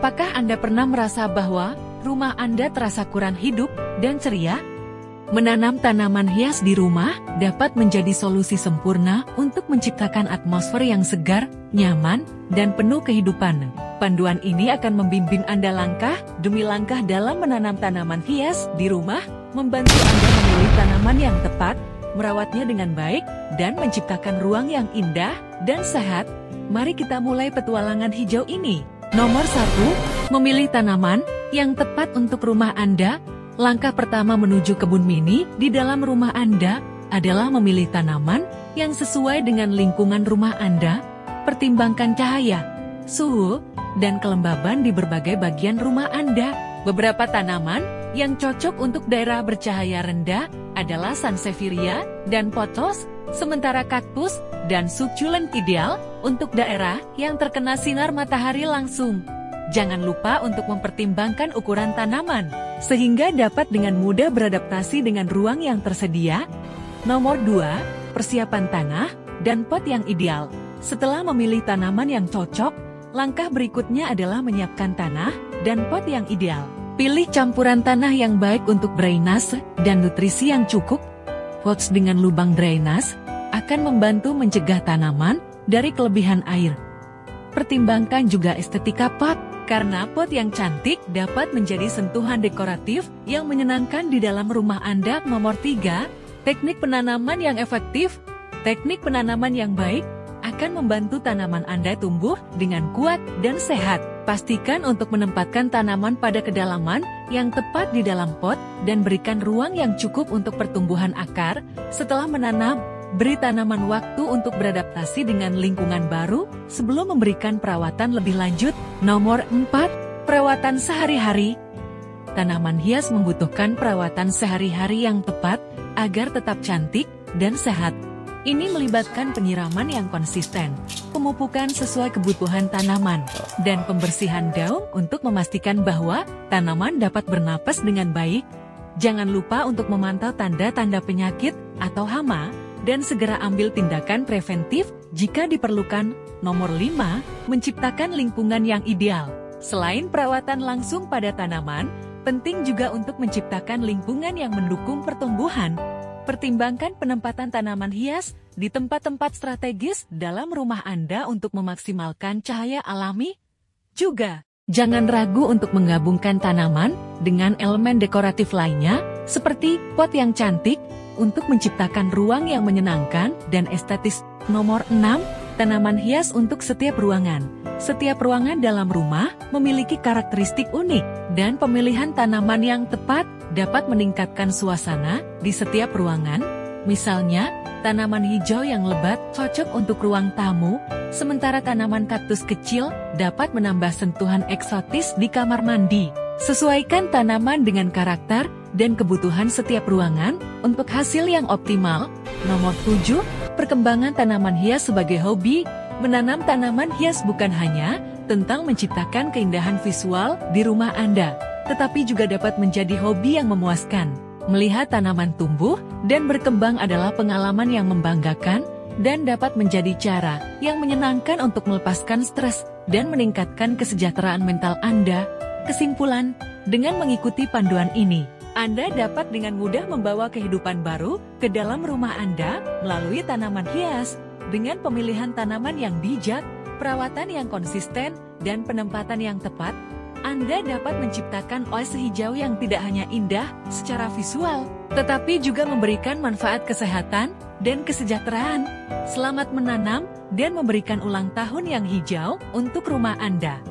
Apakah Anda pernah merasa bahwa rumah Anda terasa kurang hidup dan ceria? Menanam tanaman hias di rumah dapat menjadi solusi sempurna untuk menciptakan atmosfer yang segar, nyaman, dan penuh kehidupan. Panduan ini akan membimbing Anda langkah demi langkah dalam menanam tanaman hias di rumah, membantu Anda memilih tanaman yang tepat, merawatnya dengan baik, dan menciptakan ruang yang indah dan sehat. Mari kita mulai petualangan hijau ini. Nomor 1, memilih tanaman yang tepat untuk rumah Anda. Langkah pertama menuju kebun mini di dalam rumah Anda adalah memilih tanaman yang sesuai dengan lingkungan rumah Anda. Pertimbangkan cahaya, suhu, dan kelembaban di berbagai bagian rumah Anda. Beberapa tanaman yang cocok untuk daerah bercahaya rendah adalah Sansevieria dan Pothos, sementara kaktus dan succulent ideal untuk daerah yang terkena sinar matahari langsung. Jangan lupa untuk mempertimbangkan ukuran tanaman, sehingga dapat dengan mudah beradaptasi dengan ruang yang tersedia. Nomor 2, persiapan tanah dan pot yang ideal. Setelah memilih tanaman yang cocok, langkah berikutnya adalah menyiapkan tanah dan pot yang ideal. Pilih campuran tanah yang baik untuk drainase dan nutrisi yang cukup. Pots dengan lubang drainase akan membantu mencegah tanaman dari kelebihan air. Pertimbangkan juga estetika pot, karena pot yang cantik dapat menjadi sentuhan dekoratif yang menyenangkan di dalam rumah Anda. Nomor 3, teknik penanaman yang efektif. Teknik penanaman yang baik akan membantu tanaman Anda tumbuh dengan kuat dan sehat. Pastikan untuk menempatkan tanaman pada kedalaman yang tepat di dalam pot dan berikan ruang yang cukup untuk pertumbuhan akar. Setelah menanam, beri tanaman waktu untuk beradaptasi dengan lingkungan baru sebelum memberikan perawatan lebih lanjut. Nomor 4, perawatan sehari-hari. Tanaman hias membutuhkan perawatan sehari-hari yang tepat agar tetap cantik dan sehat. Ini melibatkan penyiraman yang konsisten, pemupukan sesuai kebutuhan tanaman, dan pembersihan daun untuk memastikan bahwa tanaman dapat bernapas dengan baik. Jangan lupa untuk memantau tanda-tanda penyakit atau hama, dan segera ambil tindakan preventif jika diperlukan. Nomor 5, menciptakan lingkungan yang ideal. Selain perawatan langsung pada tanaman, penting juga untuk menciptakan lingkungan yang mendukung pertumbuhan. Pertimbangkan penempatan tanaman hias di tempat-tempat strategis dalam rumah Anda untuk memaksimalkan cahaya alami. Juga, jangan ragu untuk menggabungkan tanaman dengan elemen dekoratif lainnya, seperti pot yang cantik, untuk menciptakan ruang yang menyenangkan dan estetis. Nomor 6, tanaman hias untuk setiap ruangan. Setiap ruangan dalam rumah memiliki karakteristik unik, dan pemilihan tanaman yang tepat dapat meningkatkan suasana di setiap ruangan. Misalnya, tanaman hijau yang lebat cocok untuk ruang tamu, sementara tanaman kaktus kecil dapat menambah sentuhan eksotis di kamar mandi. Sesuaikan tanaman dengan karakter dan kebutuhan setiap ruangan untuk hasil yang optimal. Nomor 7, perkembangan tanaman hias sebagai hobi. Menanam tanaman hias bukan hanya tentang menciptakan keindahan visual di rumah Anda, tetapi juga dapat menjadi hobi yang memuaskan. Melihat tanaman tumbuh dan berkembang adalah pengalaman yang membanggakan dan dapat menjadi cara yang menyenangkan untuk melepaskan stres dan meningkatkan kesejahteraan mental Anda. Kesimpulan, dengan mengikuti panduan ini, Anda dapat dengan mudah membawa kehidupan baru ke dalam rumah Anda melalui tanaman hias. Dengan pemilihan tanaman yang bijak, perawatan yang konsisten, dan penempatan yang tepat, Anda dapat menciptakan oase hijau yang tidak hanya indah secara visual, tetapi juga memberikan manfaat kesehatan dan kesejahteraan. Selamat menanam dan memberikan ulang tahun yang hijau untuk rumah Anda.